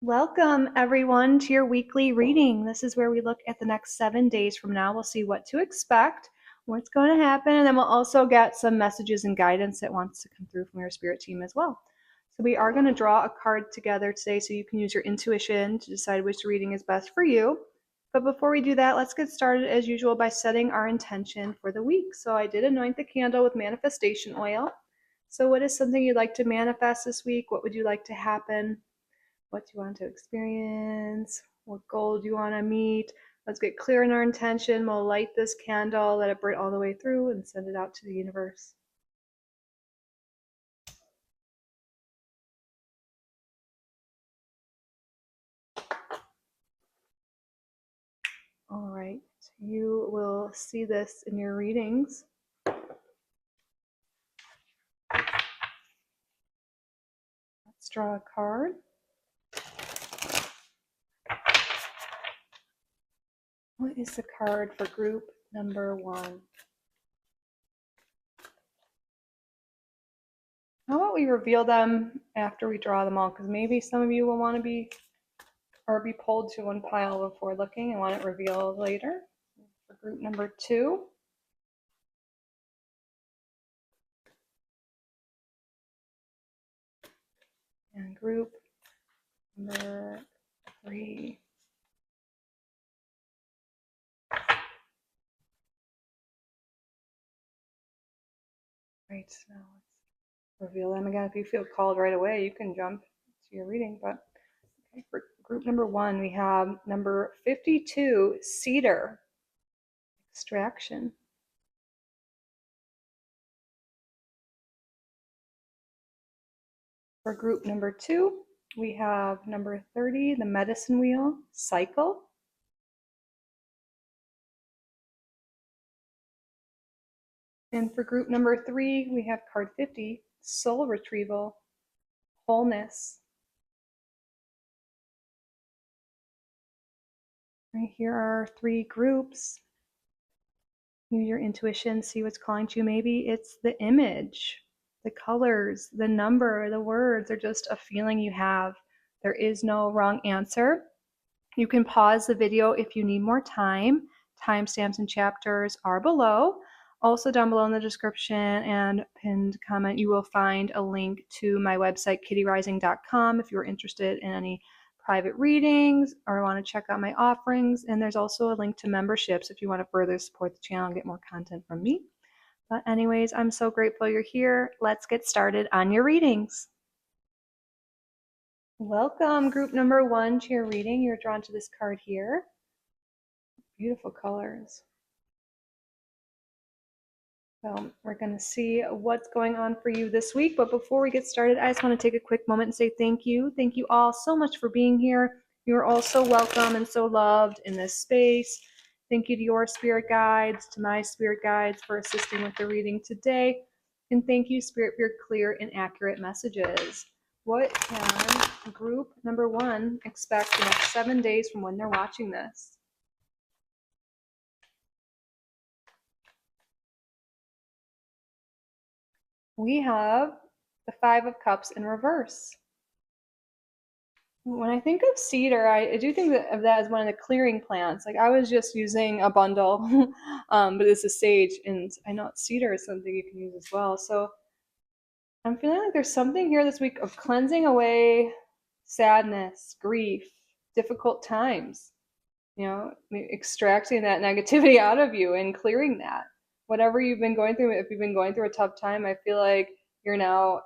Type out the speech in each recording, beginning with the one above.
Welcome, everyone, to your weekly reading. This is where we look at the next 7 days from now. We'll see what to expect, what's going to happen, and then we'll also get some messages and guidance that wants to come through from your spirit team as well. So we are going to draw a card together today so you can use your intuition to decide which reading is best for you. But before we do that, let's get started as usual by setting our intention for the week. So I did anoint the candle with manifestation oil. So what is something you'd like to manifest this week? What would you like to happen? What do you want to experience? What goal do you want to meet? Let's get clear in our intention. We'll light this candle, let it burn all the way through, and send it out to the universe. All right, you will see this in your readings. Let's draw a card. What is the card for group number 1? How about we reveal them after we draw them all? Because maybe some of you will want to be pulled to one pile before looking and want it revealed later. For group number 2. And group number 3. Right, now let's reveal them again. If you feel called right away, you can jump to your reading. But okay, for group number 1, we have number 52, Cedar, Extraction. For group number 2, we have number 30, the Medicine Wheel, Cycle. And for group number 3, we have card 50, Soul Retrieval, Wholeness. Right, here are 3 groups. Use your intuition, see what's calling to you. Maybe it's the image, the colors, the number, the words, or just a feeling you have. There is no wrong answer. You can pause the video if you need more time. Timestamps and chapters are below. Also down below in the description and pinned comment, you will find a link to my website, kittyrising.com, if you're interested in any private readings or want to check out my offerings. And there's also a link to memberships if you want to further support the channel and get more content from me. But anyways, I'm so grateful you're here. Let's get started on your readings. Welcome, group number 1, to your reading. You're drawn to this card here. Beautiful colors. So we're going to see what's going on for you this week. But before we get started, I just want to take a quick moment and say thank you. Thank you all so much for being here. You are all so welcome and so loved in this space. Thank you to your spirit guides, to my spirit guides for assisting with the reading today. And thank you, Spirit, for your clear and accurate messages. What can group number 1 expect the next 7 days from when they're watching this? We have the 5 of Cups in reverse. When I think of cedar, I do think of that as one of the clearing plants. Like I was just using a bundle, but this is sage, and I know cedar is something you can use as well. So I'm feeling like there's something here this week of cleansing away sadness, grief, difficult times. Extracting that negativity out of you and clearing that. Whatever you've been going through, if you've been going through a tough time, I feel like you're now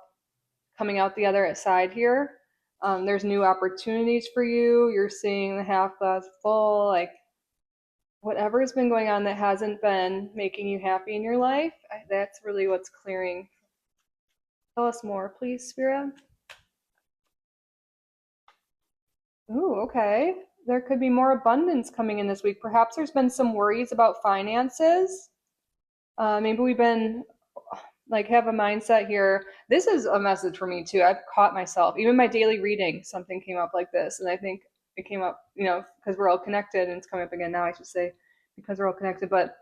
coming out the other side here. There's new opportunities for you. You're seeing the half glass full. Like whatever's been going on that hasn't been making you happy in your life, that's really what's clearing. Tell us more, please, Spira. Ooh, okay. There could be more abundance coming in this week. Perhaps there's been some worries about finances. Maybe we've been have a mindset here. This is a message for me too. I've caught myself, even my daily reading, something came up like this. And I think it came up, because we're all connected, and it's coming up again now, I should say, because we're all connected. But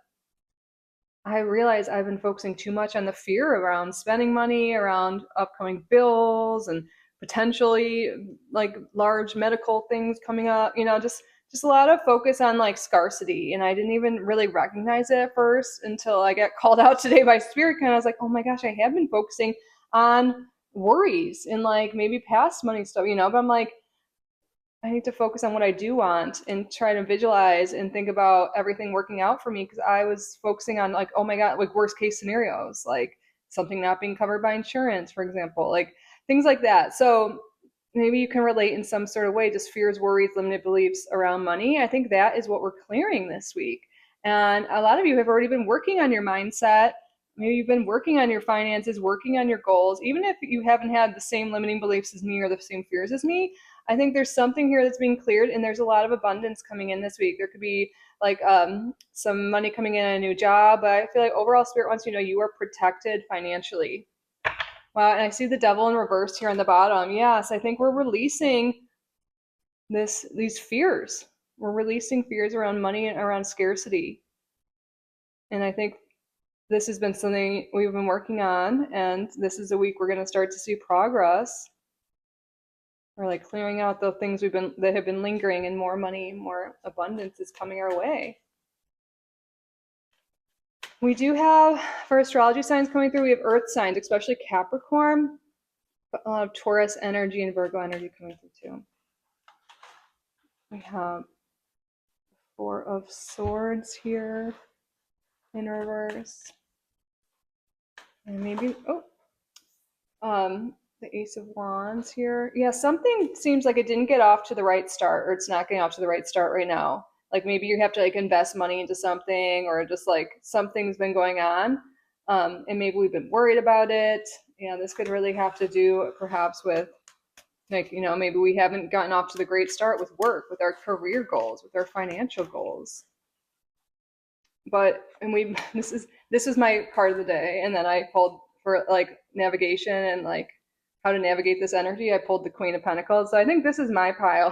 I realize I've been focusing too much on the fear around spending money, around upcoming bills and potentially like large medical things coming up, just a lot of focus on like scarcity. And I didn't even really recognize it at first until I got called out today by spirit. And I was like, oh my gosh, I have been focusing on worries and like maybe past money stuff, but I'm like, I need to focus on what I do want and try to visualize and think about everything working out for me, because I was focusing on like, oh my God, like worst case scenarios, like something not being covered by insurance, for example, like things like that. So maybe you can relate in some sort of way, just fears, worries, limited beliefs around money. I think that is what we're clearing this week. And a lot of you have already been working on your mindset. Maybe you've been working on your finances, working on your goals. Even if you haven't had the same limiting beliefs as me or the same fears as me, I think there's something here that's being cleared, and there's a lot of abundance coming in this week. There could be like some money coming in a new job, but I feel like overall Spirit wants you to know you are protected financially. Wow, and I see the devil in reverse here on the bottom. Yes, I think we're releasing these fears. We're releasing fears around money and around scarcity. And I think this has been something we've been working on, and this is a week we're going to start to see progress. We're like clearing out the things that have been lingering, and more money, more abundance is coming our way. We do have, for astrology signs coming through, we have earth signs, especially Capricorn, but a lot of Taurus energy and Virgo energy coming through too. We have Four of Swords here in reverse. And maybe, the Ace of Wands here. Yeah, something seems like it didn't get off to the right start, or it's not getting off to the right start right now. Like maybe you have to like invest money into something, or just like something's been going on. And maybe we've been worried about it. Yeah, this could really have to do perhaps with like, maybe we haven't gotten off to the great start with work, with our career goals, with our financial goals. But this is my card of the day, and then I pulled for like navigation and like how to navigate this energy. I pulled the Queen of Pentacles, so I think this is my pile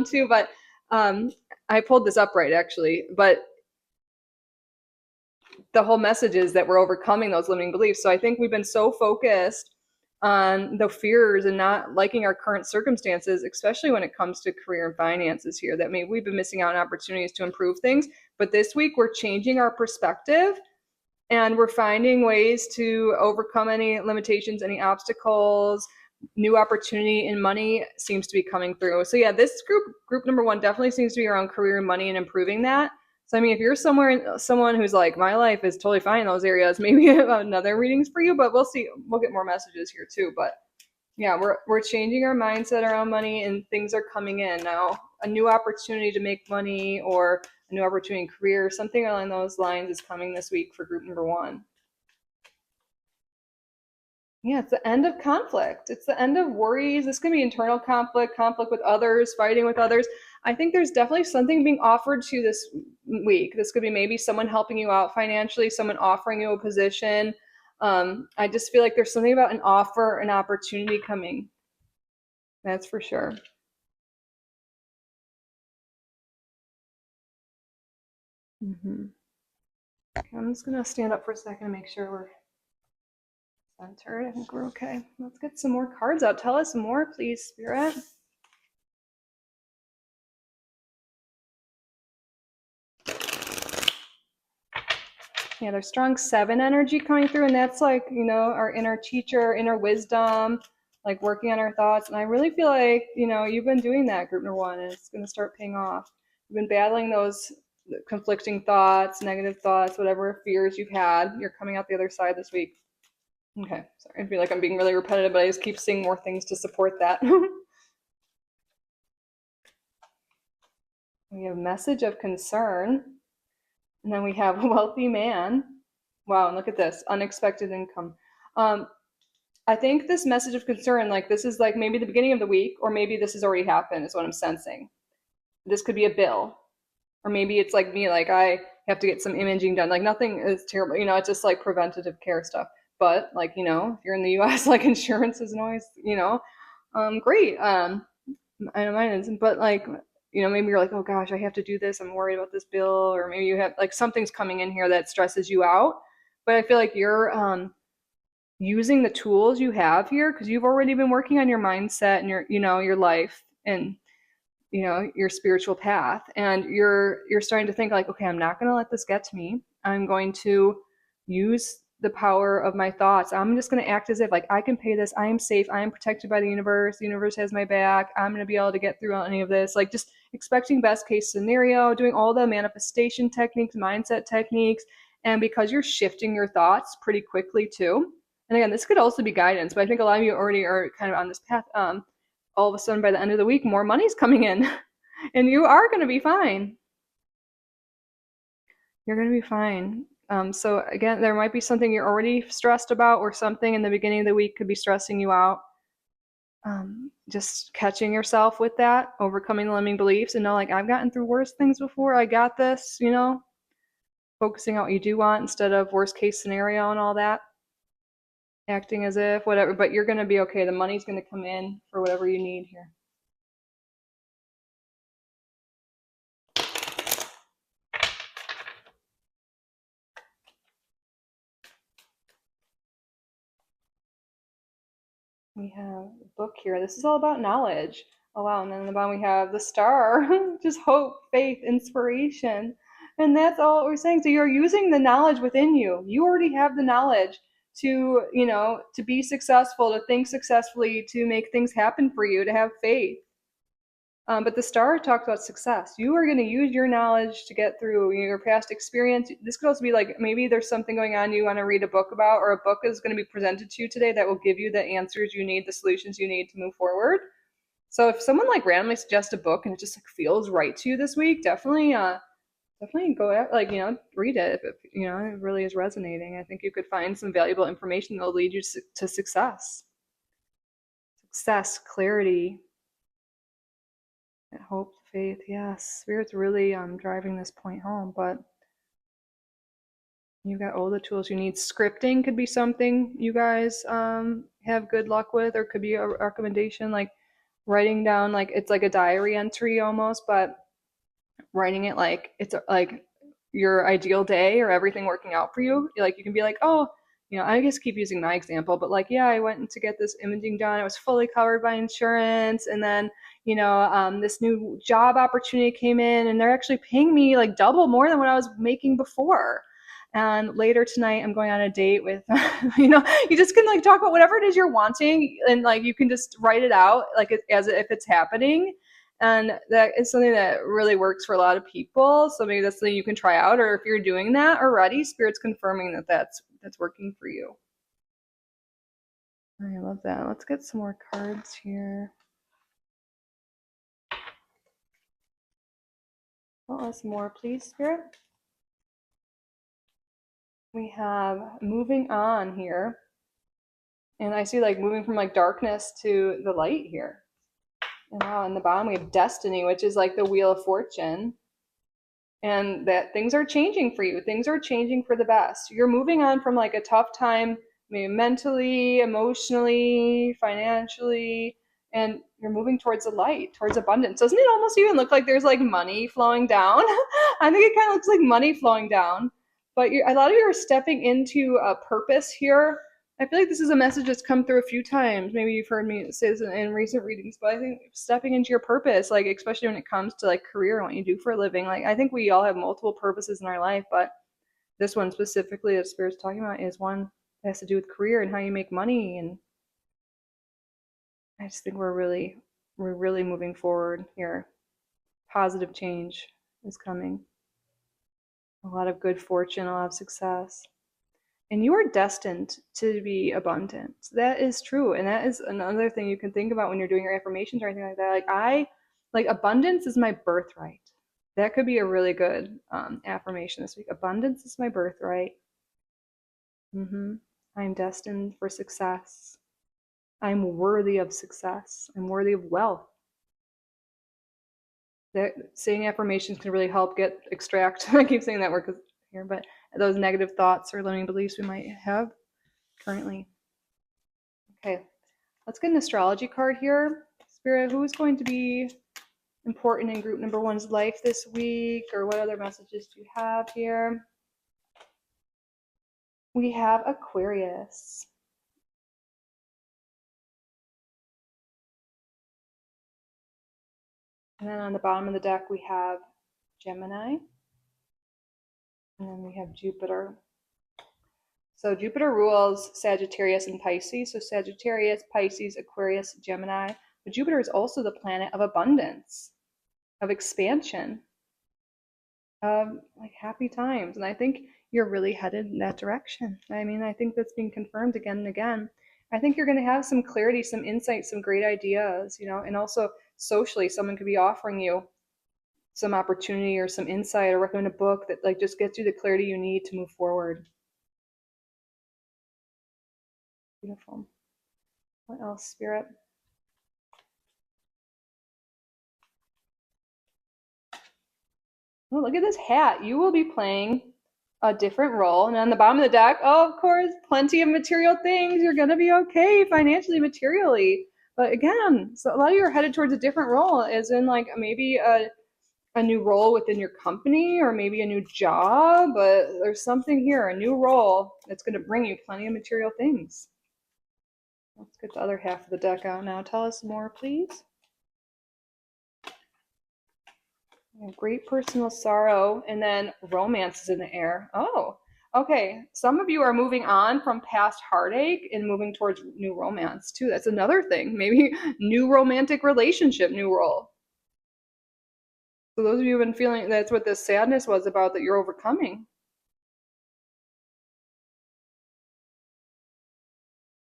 too. But I pulled this upright actually, but the whole message is that we're overcoming those limiting beliefs. So I think we've been so focused on the fears and not liking our current circumstances, especially when it comes to career and finances here, that maybe we've been missing out on opportunities to improve things. But this week we're changing our perspective, and we're finding ways to overcome any limitations, any obstacles. New opportunity and money seems to be coming through. So yeah, this group number one definitely seems to be around career and money and improving that. So I mean, if you're someone who's like, my life is totally fine in those areas, maybe another readings for you, but we'll see. We'll get more messages here too. But yeah, we're changing our mindset around money, and things are coming in now. A new opportunity to make money, or a new opportunity in career, something along those lines is coming this week for group number one. Yeah, it's the end of conflict. It's the end of worries. This can be internal conflict with others, fighting with others. I think there's definitely something being offered to you this week. This could be maybe someone helping you out financially, someone offering you a position. I just feel like there's something about an offer, an opportunity coming. That's for sure. Okay, I'm just going to stand up for a second and make sure we're centered. I think we're okay. Let's get some more cards out. Tell us more, please, Spirit. Yeah, there's strong 7 energy coming through, and that's like, our inner teacher, inner wisdom, like working on our thoughts. And I really feel like, you've been doing that, group number one, and it's going to start paying off. You've been battling those conflicting thoughts, negative thoughts, whatever fears you've had. You're coming out the other side this week. Okay, sorry, I feel like I'm being really repetitive, but I just keep seeing more things to support that. We have message of concern. And then we have a wealthy man. Wow, and look at this, unexpected income. I think this message of concern, like this is like maybe the beginning of the week, or maybe this has already happened, is what I'm sensing. This could be a bill, or maybe it's like me, like I have to get some imaging done. Like nothing is terrible, it's just like preventative care stuff. But like, if you're in the US, like insurance isn't always, great. I know mine isn't, but like, maybe you're like, oh gosh, I have to do this. I'm worried about this bill. Or maybe you have like something's coming in here that stresses you out. But I feel like you're using the tools you have here, because you've already been working on your mindset and your life and your spiritual path, and you're starting to think like, okay, I'm not going to let this get to me. I'm going to use the power of my thoughts. I'm just going to act as if like I can pay this. I am safe. I am protected by the universe. The universe has my back. I'm going to be able to get through any of this. Like just expecting best case scenario, doing all the manifestation techniques, mindset techniques. And because you're shifting your thoughts pretty quickly too. And again, this could also be guidance, but I think a lot of you already are kind of on this path. All of a sudden by the end of the week, more money's coming in and you are going to be fine. You're going to be fine. So again, there might be something you're already stressed about, or something in the beginning of the week could be stressing you out. Just catching yourself with that, overcoming the limiting beliefs, and know like, I've gotten through worse things before. I got this, focusing on what you do want instead of worst case scenario and all that. Acting as if, whatever, but you're going to be okay. The money's going to come in for whatever you need here. We have a book here. This is all about knowledge. Oh, wow. And then in the bottom we have the star, just hope, faith, inspiration. And that's all we're saying. So you're using the knowledge within you. You already have the knowledge to be successful, to think successfully, to make things happen for you, to have faith. But the star talks about success. You are going to use your knowledge to get through your past experience. This could also be like, maybe there's something going on you want to read a book about, or a book is going to be presented to you today that will give you the answers you need, the solutions you need to move forward. So if someone like randomly suggests a book and it just like feels right to you this week, definitely go out, read it if it really is resonating. I think you could find some valuable information that will lead you to success, clarity, hope, faith. Yes, Spirit's really driving this point home. But you got all the tools you need. Scripting could be something you guys have good luck with, or could be a recommendation, like writing down, like it's like a diary entry almost, but writing it like it's like your ideal day or everything working out for you. Like you can be like, oh, I just keep using my example, but like, yeah, I went to get this imaging done. It was fully covered by insurance. And then, this new job opportunity came in and they're actually paying me like double more than what I was making before. And later tonight, I'm going on a date with, you just can like talk about whatever it is you're wanting. And like, you can just write it out like as if it's happening. And that is something that really works for a lot of people. So maybe that's something you can try out. Or if you're doing that already, Spirit's confirming that that's working for you. I love that. Let's get some more cards here. Tell us more, please, Spirit. We have moving on here. And I see like moving from like darkness to the light here. And wow, in the bottom we have destiny, which is like the wheel of fortune. And that things are changing for you. Things are changing for the best. You're moving on from like a tough time, maybe mentally, emotionally, financially, and you're moving towards the light, towards abundance. Doesn't it almost even look like there's like money flowing down? I think it kind of looks like money flowing down. But a lot of you are stepping into a purpose here. I feel like this is a message that's come through a few times. Maybe you've heard me say this in recent readings, but I think stepping into your purpose, like especially when it comes to like career and what you do for a living, like I think we all have multiple purposes in our life, but this one specifically that Spirit's talking about is one that has to do with career and how you make money. And I just think we're really moving forward here. Positive change is coming. A lot of good fortune, a lot of success. And you are destined to be abundant. That is true. And that is another thing you can think about when you're doing your affirmations or anything like that. Like abundance is my birthright. That could be a really good affirmation this week. Abundance is my birthright. I'm destined for success. I'm worthy of success. I'm worthy of wealth. That saying affirmations can really help extract. I keep saying that word here, but those negative thoughts or limiting beliefs we might have currently. Okay, let's get an astrology card here. Spirit, who is going to be important in group number one's life this week, or what other messages do you have here? We have Aquarius. And then on the bottom of the deck, we have Gemini. And then we have Jupiter. So Jupiter rules Sagittarius and Pisces. So Sagittarius, Pisces, Aquarius, Gemini. But Jupiter is also the planet of abundance, of expansion, of like happy times. And I think you're really headed in that direction. I mean, I think that's being confirmed again and again. I think you're going to have some clarity, some insight, some great ideas, and also socially, someone could be offering you some opportunity or some insight or recommend a book that like just gets you the clarity you need to move forward. Beautiful. What else, Spirit? Oh, look at this hat. You will be playing a different role. And on the bottom of the deck, oh, of course, plenty of material things. You're going to be okay financially, materially. But again, so a lot of you are headed towards a different role, as in like maybe a new role within your company or maybe a new job. But there's something here, a new role that's going to bring you plenty of material things. Let's get the other half of the deck out now. Tell us more, please. Great personal sorrow, and then romance is in the air. Oh, okay. Some of you are moving on from past heartache and moving towards new romance too. That's another thing. Maybe new romantic relationship, new role. So those of you who've been feeling that's what this sadness was about that you're overcoming.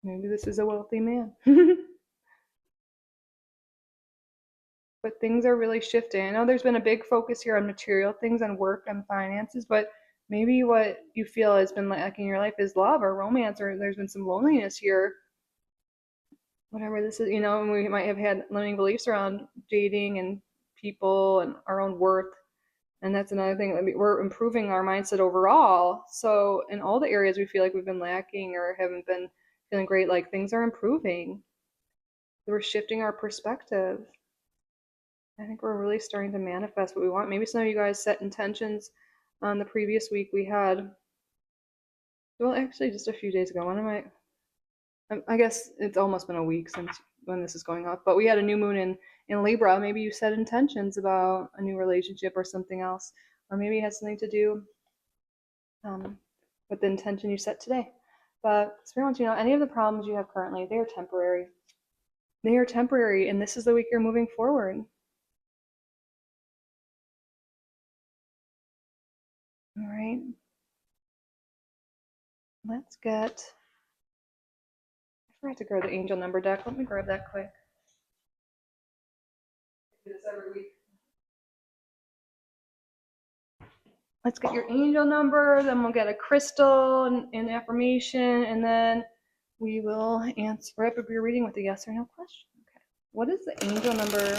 Maybe this is a wealthy man. But things are really shifting. I know there's been a big focus here on material things, on work, on finances, but maybe what you feel has been lacking in your life is love or romance, or there's been some loneliness here. Whatever this is, and we might have had limiting beliefs around dating and people and our own worth. And that's another thing. We're improving our mindset overall. So in all the areas we feel like we've been lacking or haven't been feeling great, like things are improving. We're shifting our perspective. I think we're really starting to manifest what we want. Maybe some of you guys set intentions on the previous week we had. Well, actually, just a few days ago. I guess it's almost been a week since when this is going up, but we had a new moon in Libra. Maybe you set intentions about a new relationship or something else, or maybe it has something to do with the intention you set today. But Spirit wants you to know any of the problems you have currently, they are temporary. They are temporary, and this is the week you're moving forward. All right. Let's get. I forgot to grab the angel number deck. Let me grab that quick. Do this every week. Let's get your angel number, then we'll get a crystal and affirmation, and then we will wrap up your reading with a yes or no question. Okay. What is the angel number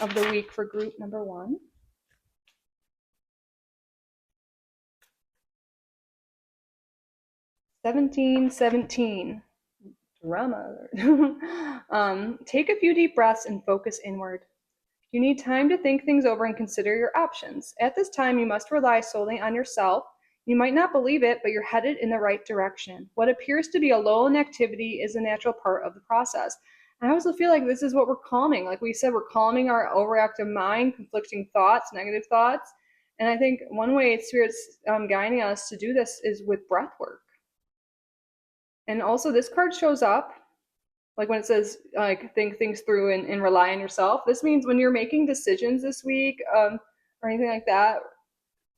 of the week for group number 1? 1717. Drama. Take a few deep breaths and focus inward. You need time to think things over and consider your options. At this time, you must rely solely on yourself. You might not believe it, but you're headed in the right direction. What appears to be a lull in activity is a natural part of the process. And I also feel like this is what we're calming. Like we said, we're calming our overactive mind, conflicting thoughts, negative thoughts. And I think one way Spirit's guiding us to do this is with breath work. And also this card shows up like when it says like think things through and rely on yourself. This means when you're making decisions this week or anything like that,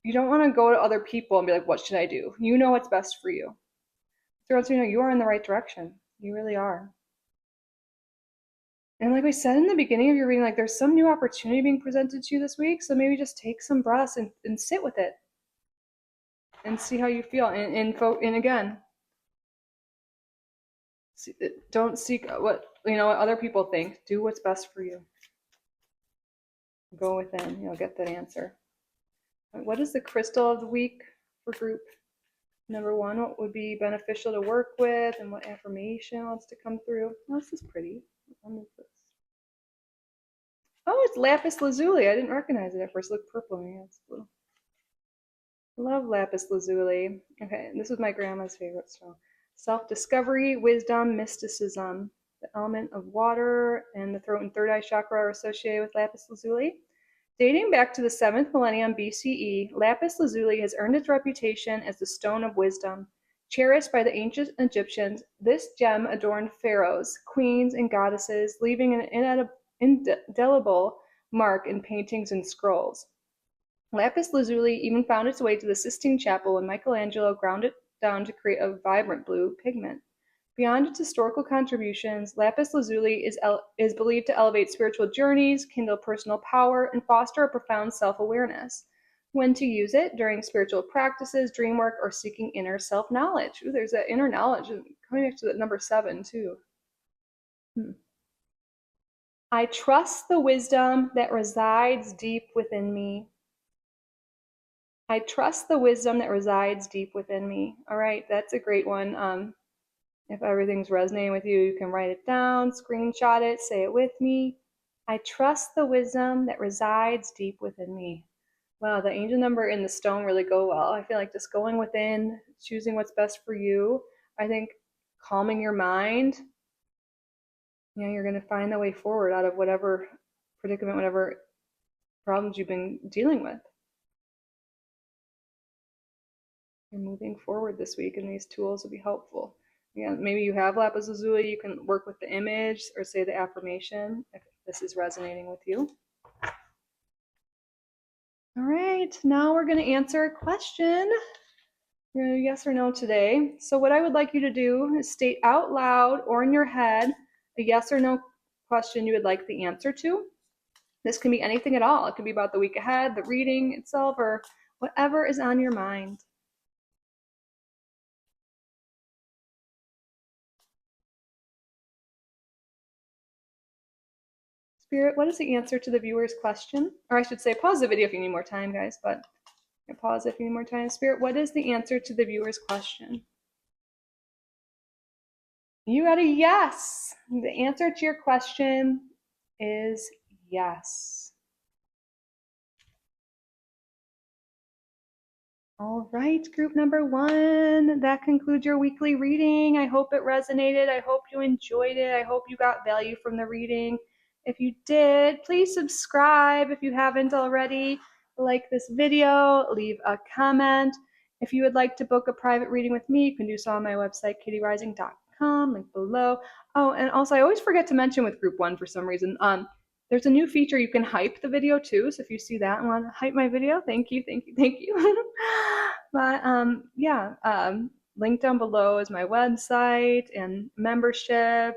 you don't want to go to other people and be like, what should I do? You know what's best for you. So once you know you are in the right direction. You really are. And like we said in the beginning of your reading, like there's some new opportunity being presented to you this week. So maybe just take some breaths and sit with it and see how you feel. And again, don't seek what other people think. Do what's best for you. Go within. You'll get that answer. What is the crystal of the week for group number 1? What would be beneficial to work with, and what affirmation wants to come through? Oh, this is pretty. What one is this? Oh, it's lapis lazuli. I didn't recognize it at first. It looked purple. Yeah, it's blue. Love lapis lazuli. Okay, this was my grandma's favorite stone. Self-discovery, wisdom, mysticism. The element of water and the throat and third eye chakra are associated with lapis lazuli. Dating back to the 7th millennium BCE, lapis lazuli has earned its reputation as the stone of wisdom. Cherished by the ancient Egyptians, this gem adorned pharaohs, queens, and goddesses, leaving an indelible mark in paintings and scrolls. Lapis lazuli even found its way to the Sistine Chapel when Michelangelo ground it down to create a vibrant blue pigment. Beyond its historical contributions, lapis lazuli is believed to elevate spiritual journeys, kindle personal power, and foster a profound self-awareness. When to use it during spiritual practices, dream work, or seeking inner self-knowledge. Ooh, there's that inner knowledge. Coming back to that number 7, too. I trust the wisdom that resides deep within me. I trust the wisdom that resides deep within me. All right, that's a great one. If everything's resonating with you, you can write it down, screenshot it, say it with me. I trust the wisdom that resides deep within me. Wow, the angel number and the stone really go well. I feel like just going within, choosing what's best for you. I think calming your mind, you're going to find the way forward out of whatever predicament, whatever problems you've been dealing with. You're moving forward this week, and these tools will be helpful. Maybe you have lapis lazuli, you can work with the image or say the affirmation if this is resonating with you. All right, now we're going to answer a question. We're going to do yes or no today. So what I would like you to do is state out loud or in your head a yes or no question you would like the answer to. This can be anything at all. It could be about the week ahead, the reading itself, or whatever is on your mind. Spirit, what is the answer to the viewer's question? Or I should say, pause the video if you need more time, guys, but pause if you need more time. Spirit, what is the answer to the viewer's question? You got a yes. The answer to your question is yes. All right, group number 1, that concludes your weekly reading. I hope it resonated. I hope you enjoyed it. I hope you got value from the reading. If you did, please subscribe if you haven't already. Like this video, leave a comment. If you would like to book a private reading with me, you can do so on my website, kittyrising.com, link below. Oh, and also I always forget to mention with group 1 for some reason, there's a new feature you can hype the video too. So if you see that and want to hype my video, thank you. But link down below is my website and membership.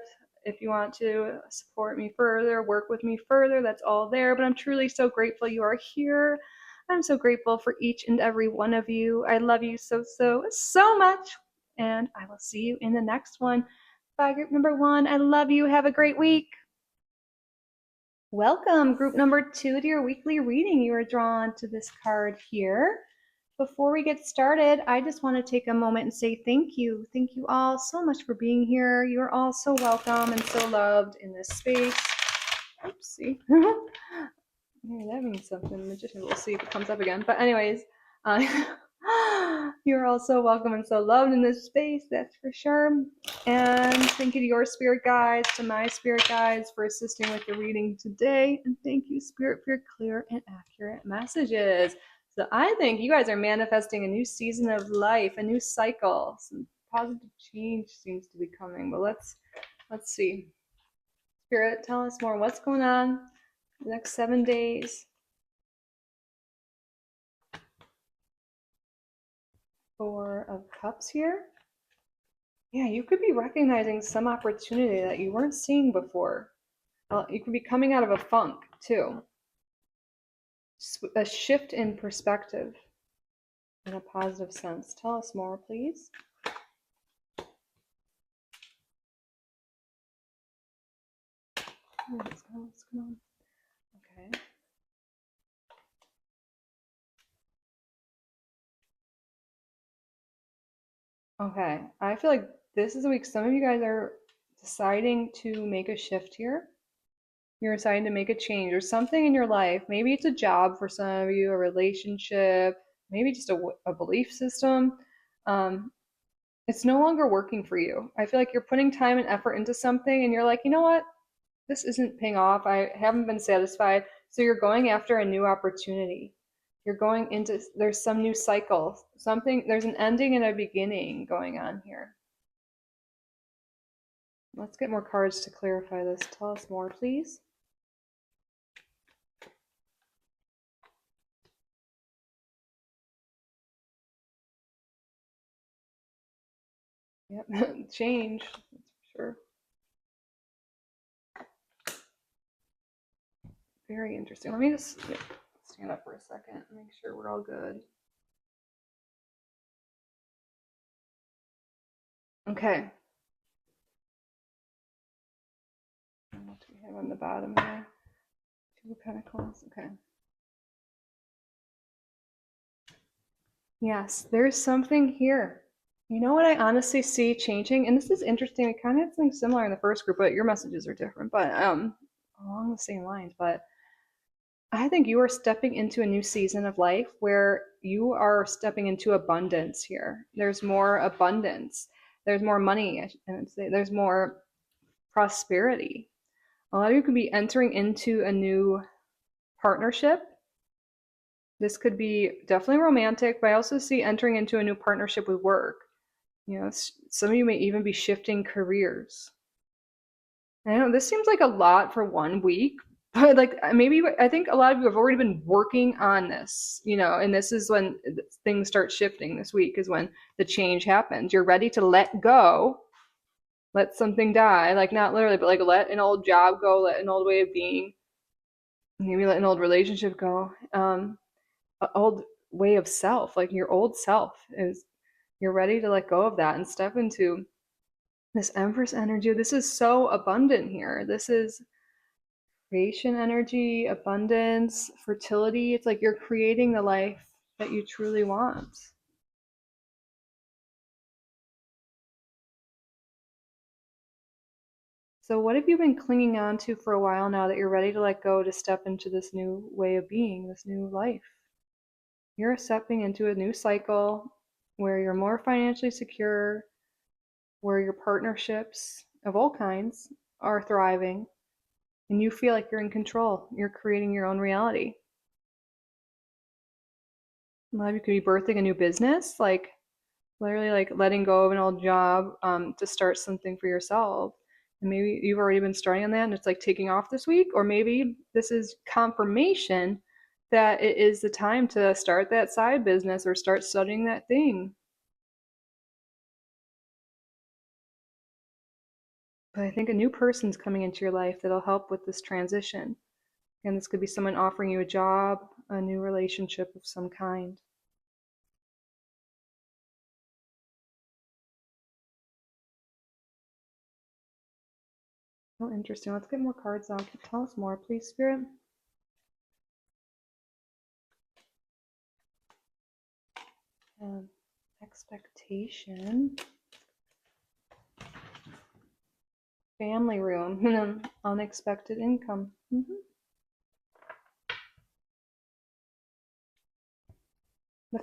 If you want to support me further, work with me further, that's all there. But I'm truly so grateful you are here. I'm so grateful for each and every one of you. I love you so much. And I will see you in the next one. Bye, group number 1. I love you. Have a great week. Welcome, group number 2, to your weekly reading. You are drawn to this card here. Before we get started, I just want to take a moment and say thank you. Thank you all so much for being here. You are all so welcome and so loved in this space. Oopsie. Maybe that means something. Magician, we'll see if it comes up again. But anyways, you're all so welcome and so loved in this space, that's for sure. And thank you to your spirit guides, to my spirit guides for assisting with the reading today. And thank you, Spirit, for your clear and accurate messages. So I think you guys are manifesting a new season of life, a new cycle. Some positive change seems to be coming. But let's see. Spirit, tell us more. What's going on the next 7 days? 4 of Cups here. Yeah, you could be recognizing some opportunity that you weren't seeing before. You could be coming out of a funk too. A shift in perspective in a positive sense. Tell us more, please. What's going on? Okay. Okay, I feel like this is a week some of you guys are deciding to make a shift here. You're deciding to make a change or something in your life. Maybe it's a job for some of you, a relationship, maybe just a belief system. It's no longer working for you. I feel like you're putting time and effort into something and you're like, you know what? This isn't paying off. I haven't been satisfied. So you're going after a new opportunity. You're going into, there's some new cycle, something, there's an ending and a beginning going on here. Let's get more cards to clarify this. Tell us more, please. Yep, change, that's for sure. Very interesting. Let me just stand up for a second and make sure we're all good. Okay. What do we have on the bottom there? Two of Pentacles. Okay. Yes, there's something here. You know what I honestly see changing, and this is interesting. It kind of had something similar in the first group, but your messages are different, but along the same lines. But I think you are stepping into a new season of life where you are stepping into abundance here. There's more abundance. There's more money, I would say. There's more prosperity. A lot of you could be entering into a new partnership. This could be definitely romantic, but I also see entering into a new partnership with work. You know, some of you may even be shifting careers. I know this seems like a lot for 1 week, but like maybe I think a lot of you have already been working on this, you know, and this is when things start shifting. This week is when the change happens. You're ready to let go, let something die, like not literally, but like let an old job go, let an old way of being, maybe let an old relationship go, an old way of self, like your old self is, you're ready to let go of that and step into this Empress energy. This is so abundant here. This is creation energy, abundance, fertility. It's like you're creating the life that you truly want. So, what have you been clinging on to for a while now that you're ready to let go to step into this new way of being, this new life? You're stepping into a new cycle where you're more financially secure, where your partnerships of all kinds are thriving, and you feel like you're in control. You're creating your own reality. A lot of you could be birthing a new business, like literally like letting go of an old job to start something for yourself. And maybe you've already been starting on that and it's like taking off this week, or maybe this is confirmation that it is the time to start that side business or start studying that thing. But I think a new person's coming into your life that'll help with this transition. And this could be someone offering you a job, a new relationship of some kind. Oh, interesting. Let's get more cards out. Tell us more, please, Spirit. Expectation. Family room. Unexpected income. The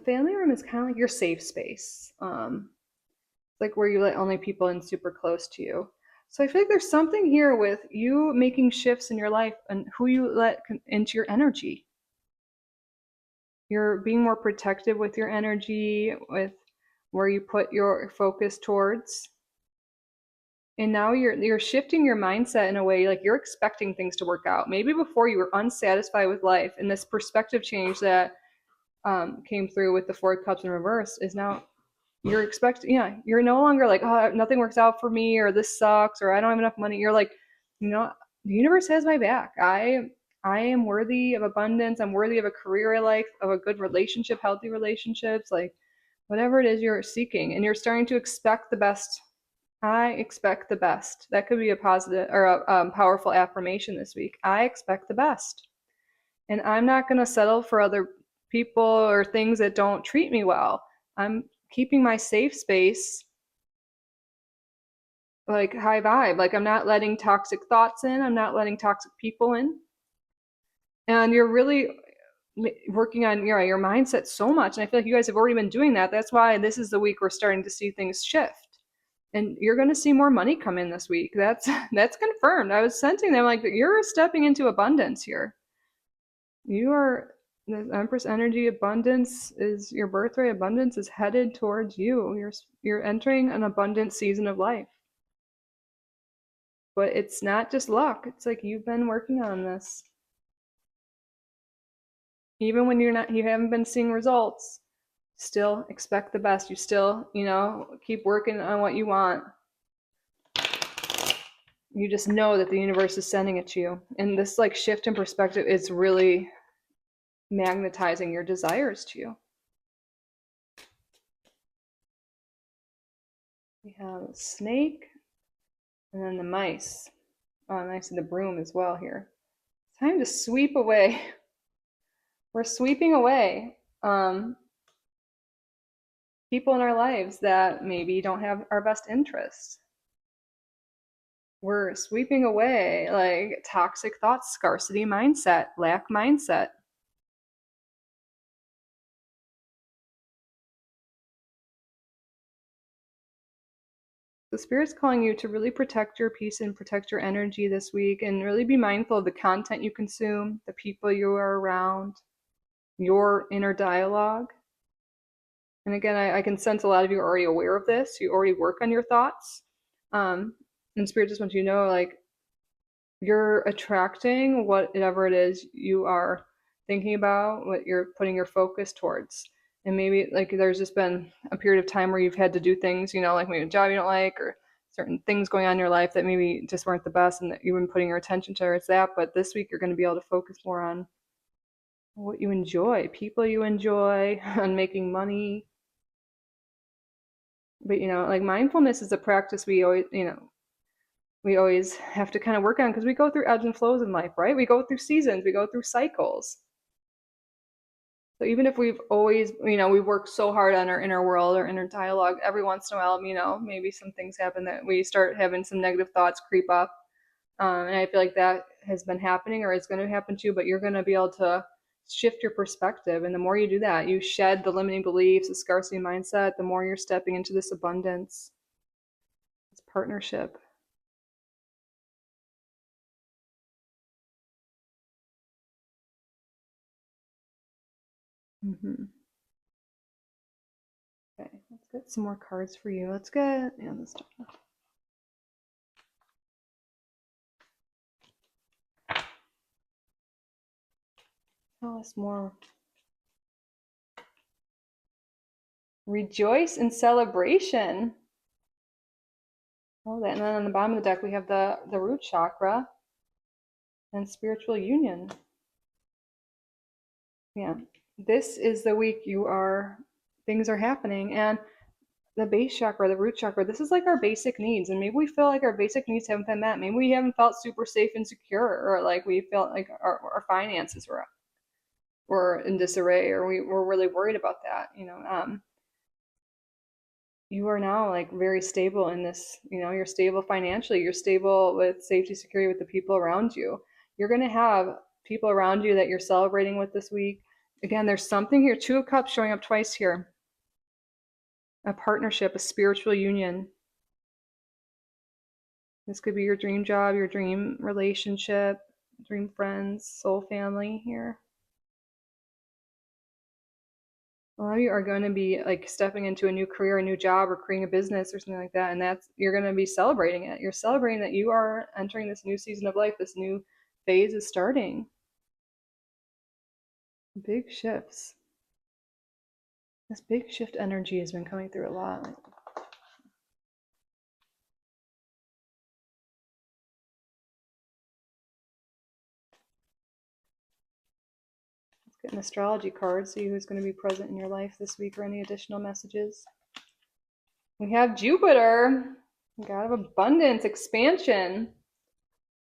family room is kind of like your safe space. Like where you let only people in super close to you. So I feel like there's something here with you making shifts in your life and who you let into your energy. You're being more protective with your energy, with where you put your focus towards. And now you're shifting your mindset in a way like you're expecting things to work out. Maybe before you were unsatisfied with life, and this perspective change that came through with the Four of Cups in reverse is now you're expecting, yeah, you're no longer like, oh, nothing works out for me, or this sucks, or I don't have enough money. You're like, you know, the universe has my back. I am worthy of abundance. I'm worthy of a career I like, of a good relationship, healthy relationships, like whatever it is you're seeking, and you're starting to expect the best. I expect the best. That could be a positive or a powerful affirmation this week. I expect the best. And I'm not going to settle for other people or things that don't treat me well. I'm keeping my safe space like high vibe. Like I'm not letting toxic thoughts in. I'm not letting toxic people in. And you're really working on your mindset so much. And I feel like you guys have already been doing that. That's why this is the week we're starting to see things shift. And you're going to see more money come in this week. That's confirmed. I was sensing them like you're stepping into abundance here. You are the Empress energy. Abundance is your birthright. Abundance is headed towards you. You're entering an abundant season of life. But it's not just luck. It's like you've been working on this. Even when you haven't been seeing results, still expect the best. You still, keep working on what you want. You just know that the universe is sending it to you. And this like shift in perspective is really magnetizing your desires to you. We have a snake and then the mice. Oh, and I see the broom as well here. Time to sweep away. We're sweeping away people in our lives that maybe don't have our best interests. We're sweeping away like toxic thoughts, scarcity mindset, lack mindset. The Spirit's calling you to really protect your peace and protect your energy this week and really be mindful of the content you consume, the people you are around, your inner dialogue. And again, I can sense a lot of you are already aware of this. You already work on your thoughts. And Spirit just wants you to know, like, you're attracting whatever it is you are thinking about, what you're putting your focus towards. And maybe like there's just been a period of time where you've had to do things, like maybe a job you don't like or certain things going on in your life that maybe just weren't the best and that you've been putting your attention towards that. But this week you're going to be able to focus more on what you enjoy, people you enjoy, on making money. But like mindfulness is a practice we always have to kind of work on because we go through ebbs and flows in life, right? We go through seasons, we go through cycles. So even if we've always, we've worked so hard on our inner world or inner dialogue, every once in a while, maybe some things happen that we start having some negative thoughts creep up. And I feel like that has been happening or is going to happen to you, but you're going to be able to shift your perspective. And the more you do that, you shed the limiting beliefs, the scarcity mindset, the more you're stepping into this abundance, this partnership. Mm-hmm. Okay, let's get some more cards for you. Let's get this stuff. Tell us more. Rejoice in celebration. Oh, that. And then on the bottom of the deck, we have the root chakra and spiritual union. Yeah, this is the week things are happening. And the base chakra, the root chakra, this is like our basic needs. And maybe we feel like our basic needs haven't been met. Maybe we haven't felt super safe and secure, or like we felt like our finances were in disarray, or we were really worried about that. You are now like very stable in this, you're stable financially, you're stable with safety, security with the people around you. You're going to have people around you that you're celebrating with this week. Again, there's something here, Two of Cups showing up twice here. A partnership, a spiritual union. This could be your dream job, your dream relationship, dream friends, soul family here. A lot of you are going to be like stepping into a new career, a new job, or creating a business or something like that. And you're going to be celebrating it. You're celebrating that you are entering this new season of life. This new phase is starting. Big shifts. This big shift energy has been coming through a lot. Let's get an astrology card, see who's going to be present in your life this week or any additional messages. We have Jupiter, God of abundance, expansion.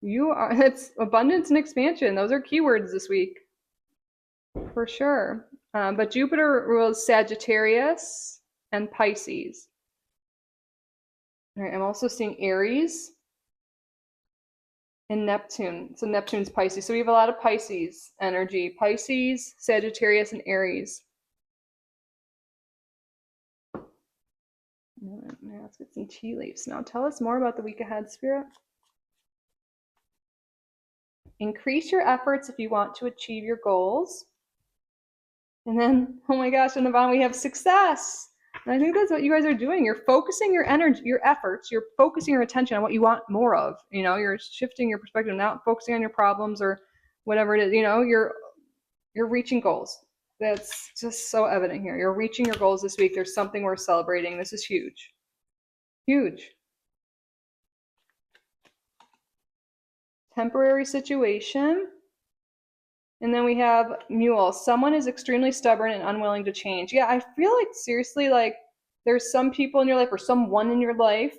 It's abundance and expansion. Those are keywords this week, for sure. But Jupiter rules Sagittarius and Pisces. All right, I'm also seeing Aries. and Neptune. So Neptune's Pisces. So we have a lot of Pisces energy. Pisces, Sagittarius, and Aries. Now let's get some tea leaves. Now tell us more about the week ahead, Spirit. Increase your efforts if you want to achieve your goals. And then, oh my gosh, on the bottom we have success. And I think that's what you guys are doing. You're focusing your energy, your efforts, you're focusing your attention on what you want more of. You know, you're shifting your perspective, not focusing on your problems or whatever it is. You know, you're reaching goals. That's just so evident here. You're reaching your goals this week. There's something worth celebrating. This is huge. Huge. Temporary situation. And then we have Mule. Someone is extremely stubborn and unwilling to change. Yeah, I feel like seriously, like there's some people in your life or someone in your life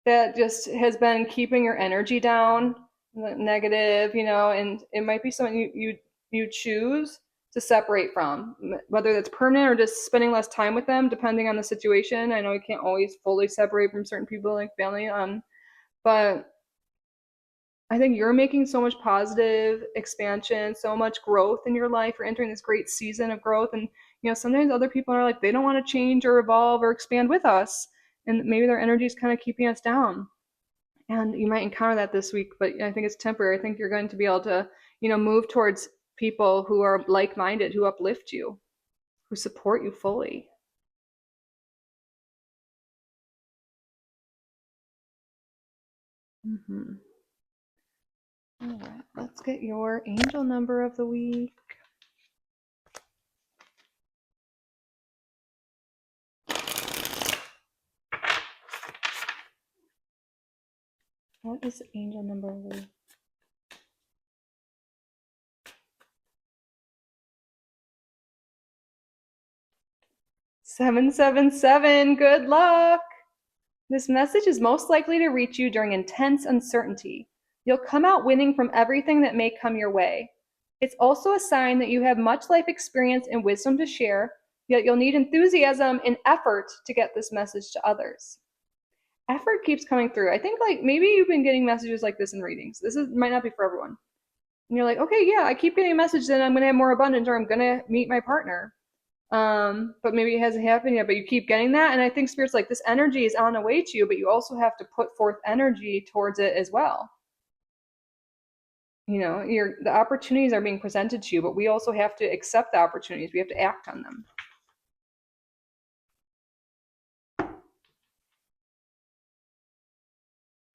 that just has been keeping your energy down, negative, you know, and it might be something you choose to separate from, whether that's permanent or just spending less time with them, depending on the situation. I know you can't always fully separate from certain people like family, but I think you're making so much positive expansion, so much growth in your life. You're entering this great season of growth. And, you know, sometimes other people are like, they don't want to change or evolve or expand with us. And maybe their energy is kind of keeping us down. And you might encounter that this week, but I think it's temporary. I think you're going to be able to, you know, move towards people who are like-minded, who uplift you, who support you fully. Mm-hmm. All right, let's get your angel number of the week. What is the angel number of the week? 777, good luck! This message is most likely to reach you during intense uncertainty. You'll come out winning from everything that may come your way. It's also a sign that you have much life experience and wisdom to share, yet you'll need enthusiasm and effort to get this message to others. Effort keeps coming through. I think like maybe you've been getting messages like this in readings. This might not be for everyone. And you're like, okay, yeah, I keep getting a message that I'm going to have more abundance or I'm going to meet my partner. But maybe it hasn't happened yet, but you keep getting that. And I think Spirit's like, this energy is on the way to you, but you also have to put forth energy towards it as well. You know, the opportunities are being presented to you, but we also have to accept the opportunities. We have to act on them.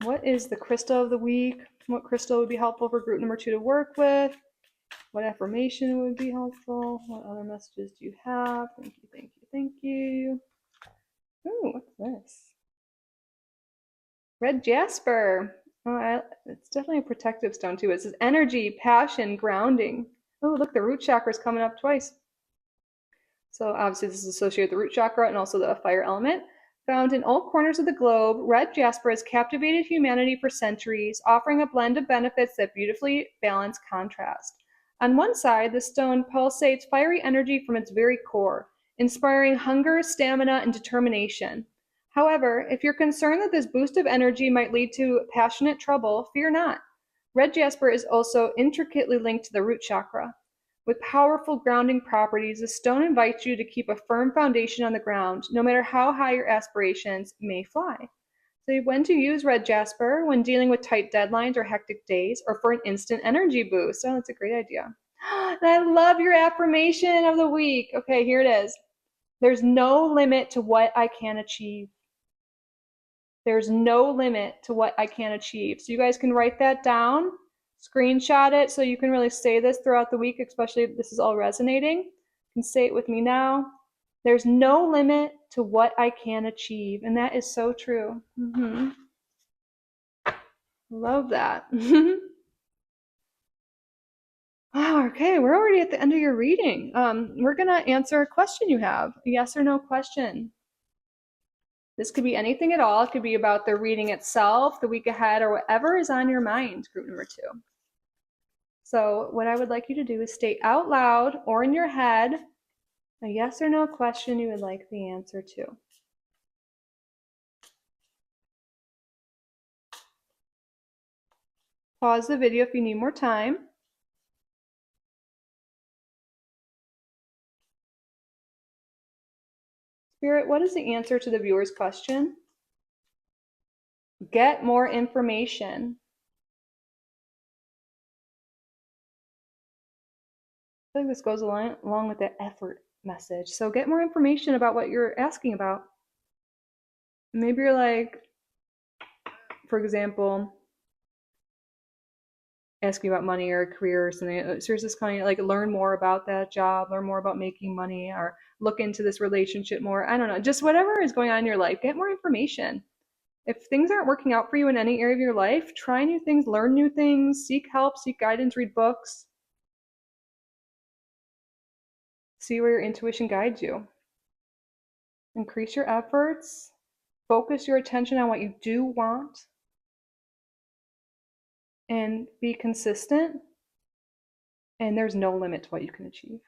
What is the crystal of the week? What crystal would be helpful for group number 2 to work with? What affirmation would be helpful? What other messages do you have? Thank you, thank you, thank you. Ooh, what's this? Red jasper. Oh, it's definitely a protective stone too. It says energy, passion, grounding. Oh, look, the root chakra is coming up twice. So obviously this is associated with the root chakra and also the fire element. Found in all corners of the globe, red jasper has captivated humanity for centuries, offering a blend of benefits that beautifully balance contrast. On one side, the stone pulsates fiery energy from its very core, inspiring hunger, stamina, and determination. However, if you're concerned that this boost of energy might lead to passionate trouble, fear not. Red jasper is also intricately linked to the root chakra. With powerful grounding properties, the stone invites you to keep a firm foundation on the ground, no matter how high your aspirations may fly. So when to use red jasper? When dealing with tight deadlines or hectic days, or for an instant energy boost. Oh, that's a great idea. And I love your affirmation of the week. Okay, here it is. There's no limit to what I can achieve. There's no limit to what I can achieve. So you guys can write that down, screenshot it so you can really say this throughout the week, especially if this is all resonating. You can say it with me now. There's no limit to what I can achieve. And that is so true. Love that. Wow, okay, we're already at the end of your reading. We're going to answer a question you have, a yes or no question. This could be anything at all. It could be about the reading itself, the week ahead, or whatever is on your mind, group number 2. So what I would like you to do is state out loud or in your head a yes or no question you would like the answer to. Pause the video if you need more time. Spirit, what is the answer to the viewer's question? Get more information. I feel like this goes along with the effort message. So get more information about what you're asking about. Maybe you're like, for example, asking about money or a career or something. So just kind of like learn more about that job, learn more about making money, or look into this relationship more. I don't know, just whatever is going on in your life, get more information. If things aren't working out for you in any area of your life, try new things, learn new things, seek help, seek guidance, read books. See where your intuition guides you. Increase your efforts. Focus your attention on what you do want. And be consistent. And there's no limit to what you can achieve.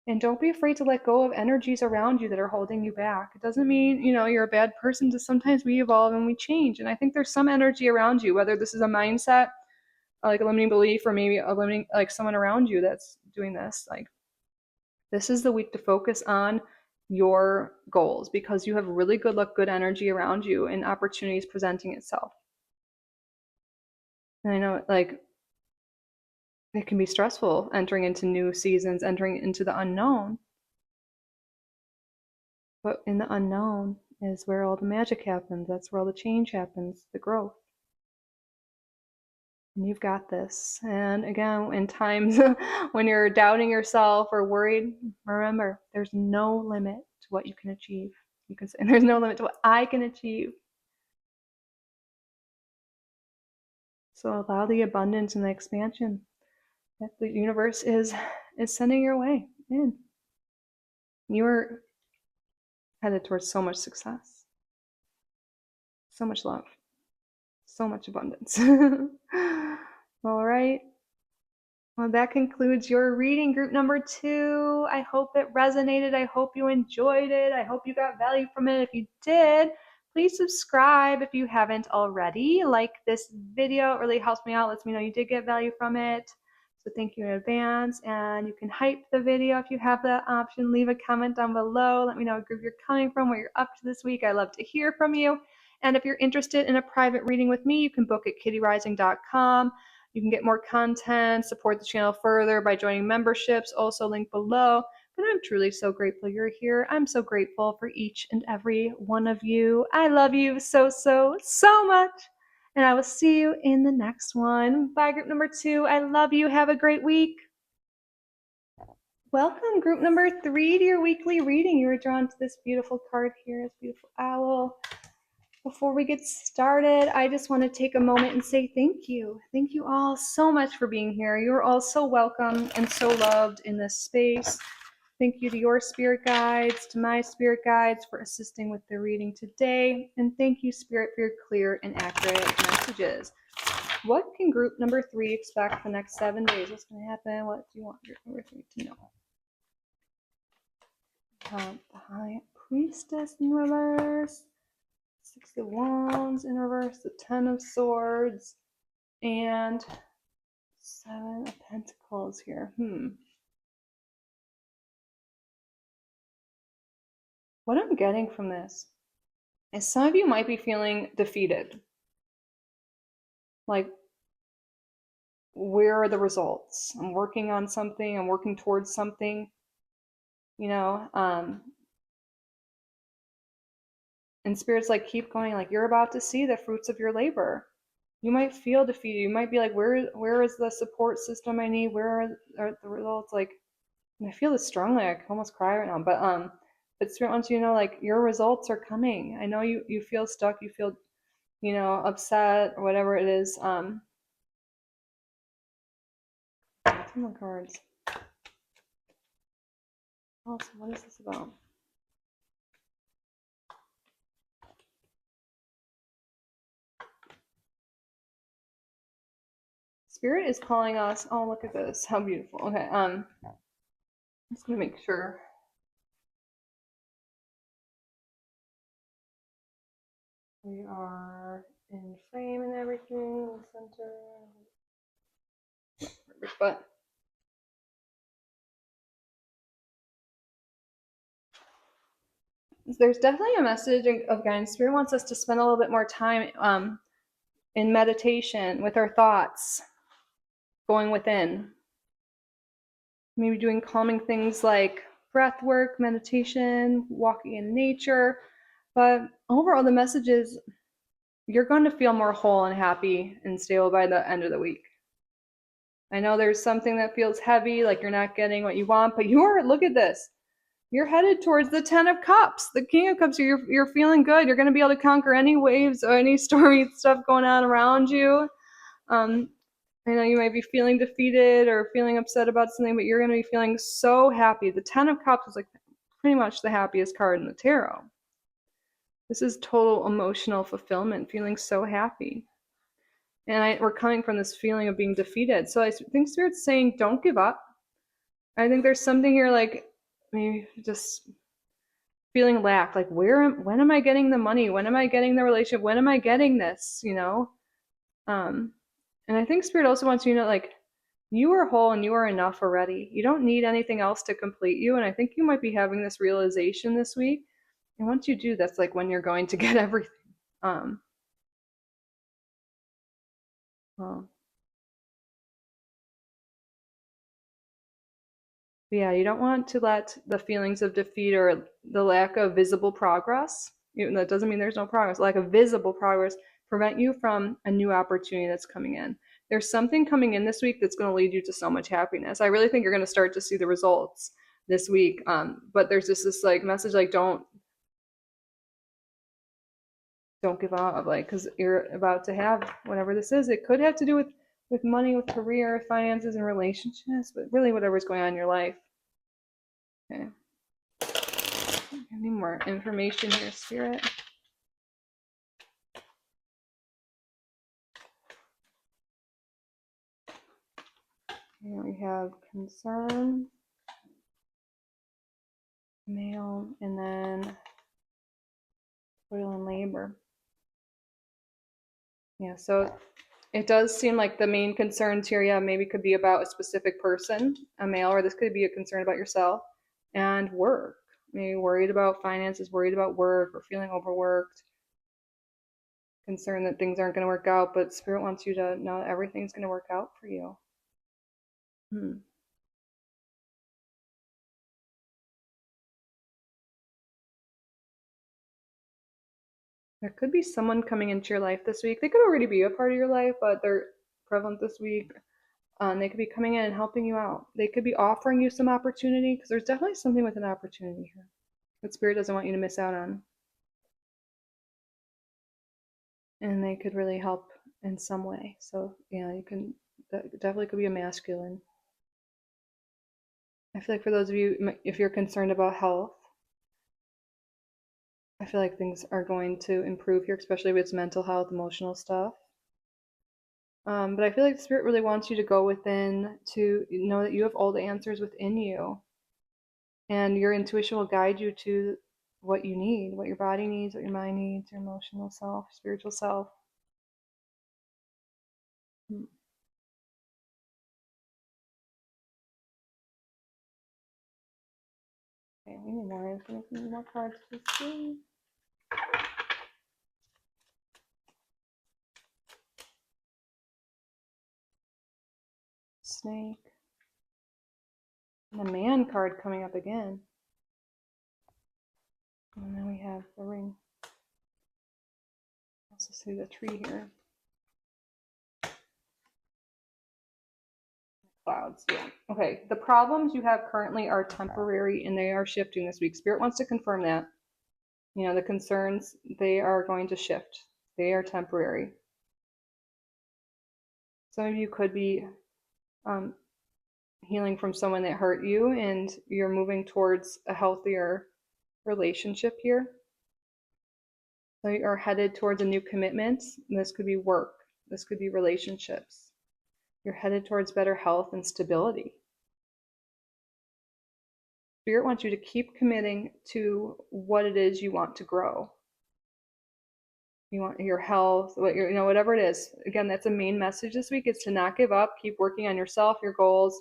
And don't be afraid to let go of energies around you that are holding you back. It doesn't mean, you're a bad person. Just sometimes we evolve and we change. And I think there's some energy around you, whether this is a mindset, like a limiting belief, or maybe a limiting, like someone around you that's doing this. Like, this is the week to focus on your goals because you have really good luck, good energy around you, and opportunities presenting itself. And I know, like, it can be stressful entering into new seasons, entering into the unknown. But in the unknown is where all the magic happens. That's where all the change happens, the growth. And you've got this. And again, in times when you're doubting yourself or worried, remember, there's no limit to what you can achieve. You can say, there's no limit to what I can achieve. So allow the abundance and the expansion that the universe is sending your way in. You're headed towards so much success, so much love, so much abundance. All right. Well, that concludes your reading, group number 2. I hope it resonated. I hope you enjoyed it. I hope you got value from it. If you did, please subscribe if you haven't already. Like this video. It really helps me out, lets me know you did get value from it. So thank you in advance. And you can hype the video if you have that option. Leave a comment down below. Let me know what group you're coming from, what you're up to this week. I love to hear from you. And if you're interested in a private reading with me, you can book at kittyrising.com. You can get more content, support the channel further by joining memberships, also linked below. But I'm truly so grateful you're here. I'm so grateful for each and every one of you. I love you so, so, so much. And I will see you in the next one. Bye, group number 2. I love you. Have a great week. Welcome, group number 3, to your weekly reading. You were drawn to this beautiful card here, this beautiful owl. Before we get started, I just want to take a moment and say thank you. Thank you all so much for being here. You're all so welcome and so loved in this space. Thank you to your spirit guides, to my spirit guides for assisting with the reading today. And thank you, Spirit, for your clear and accurate messages. What can group number 3 expect for the next 7 days? What's going to happen? What do you want group number 3 to know? The High Priestess in reverse. 6 of Wands in reverse, the 10 of Swords, and 7 of Pentacles here. What I'm getting from this is some of you might be feeling defeated. Like, where are the results? I'm working on something, I'm working towards something, and Spirit's like, keep going, like you're about to see the fruits of your labor. You might feel defeated. You might be like, where is the support system I need? Where are the results? Like, and I feel this strongly. I can almost cry right now. But Spirit wants you to know, like, your results are coming. I know you feel stuck. You feel, upset or whatever it is. Some more cards. Also, what is this about? Spirit is calling us. Oh, look at this. How beautiful. Okay. I'm just gonna make sure. We are and frame and everything, center. But there's definitely a message of guidance. Spirit wants us to spend a little bit more time in meditation with our thoughts, going within. Maybe doing calming things like breath work, meditation, walking in nature. But overall, the message is you're going to feel more whole and happy and stable by the end of the week. I know there's something that feels heavy, like you're not getting what you want, but look at this. You're headed towards the 10 of Cups, the King of Cups. You're feeling good. You're going to be able to conquer any waves or any stormy stuff going on around you. I know you might be feeling defeated or feeling upset about something, but you're going to be feeling so happy. The 10 of Cups is like pretty much the happiest card in the tarot. This is total emotional fulfillment, feeling so happy. And we're coming from this feeling of being defeated. So I think Spirit's saying, don't give up. I think there's something here like maybe just feeling lack. Like, when am I getting the money? When am I getting the relationship? When am I getting this? And I think Spirit also wants you to know, like, you are whole and you are enough already. You don't need anything else to complete you. And I think you might be having this realization this week. And once you do, that's like when you're going to get everything. Well, yeah, you don't want to let the feelings of defeat or the lack of visible progress, even though that doesn't mean there's no progress, lack of visible progress, prevent you from a new opportunity that's coming in. There's something coming in this week that's going to lead you to so much happiness. I really think you're going to start to see the results this week. But there's just this like message, like don't give up, like, because you're about to have whatever this is. It could have to do with money, with career, finances, and relationships, but really whatever's going on in your life. Okay. I need more information here, Spirit. Here we have concern, male, and then toil and labor. Yeah, so it does seem like the main concerns here, yeah, maybe could be about a specific person, a male, or this could be a concern about yourself, and work. Maybe worried about finances, worried about work, or feeling overworked, concerned that things aren't going to work out, but Spirit wants you to know that everything's going to work out for you. There could be someone coming into your life this week. They could already be a part of your life, but they're prevalent this week. They could be coming in and helping you out. They could be offering you some opportunity, because there's definitely something with an opportunity here that Spirit doesn't want you to miss out on. And they could really help in some way. So yeah, that definitely could be a masculine. I feel like for those of you, if you're concerned about health, I feel like things are going to improve here, especially with mental health, emotional stuff. But I feel like the Spirit really wants you to go within, to know that you have all the answers within you. And your intuition will guide you to what you need, what your body needs, what your mind needs, your emotional self, spiritual self. Okay, we need more information, more cards to see. Snake. And the man card coming up again. And then we have the ring. Also see the tree here. Clouds, yeah. Okay, the problems you have currently are temporary and they are shifting this week. Spirit wants to confirm that. The concerns, they are going to shift. They are temporary. Some of you could be healing from someone that hurt you, and you're moving towards a healthier relationship here. So you are headed towards a new commitment. This could be work. This could be relationships. You're headed towards better health and stability. Spirit wants you to keep committing to what it is you want to grow. You want your health, whatever it is. Again, that's a main message this week, is to not give up, keep working on yourself, your goals,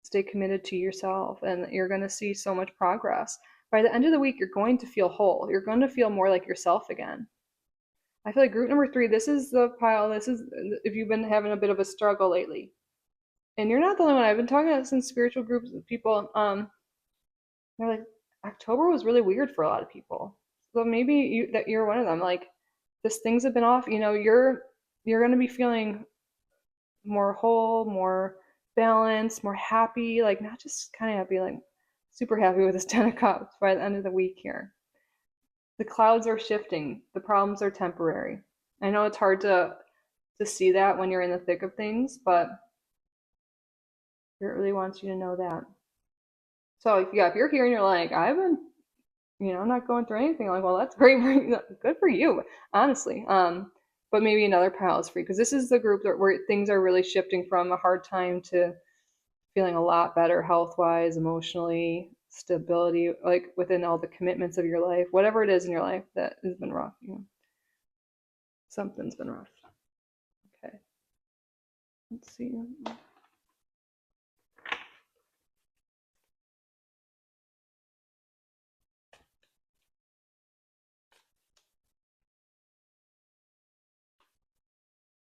stay committed to yourself, and you're going to see so much progress. By the end of the week, you're going to feel whole. You're going to feel more like yourself again. I feel like group number 3, this is the pile. This is if you've been having a bit of a struggle lately. And you're not the only one. I've been talking to some spiritual groups of people. They're like, October was really weird for a lot of people. So maybe you're one of them. Like, this things have been off. You're going to be feeling more whole, more balanced, more happy. Like, not just kind of happy, like super happy with this 10 of Cups by the end of the week here. The clouds are shifting. The problems are temporary. I know it's hard to see that when you're in the thick of things, but Spirit really wants you to know that. So if you're here and you're like, I've been, I'm not going through anything, like, well, that's great for you. Good for you, honestly. But maybe another pile is free, because this is the group where things are really shifting from a hard time to feeling a lot better health-wise, emotionally, stability, like within all the commitments of your life, whatever it is in your life that has been rough. Something's been rough. Okay. Let's see.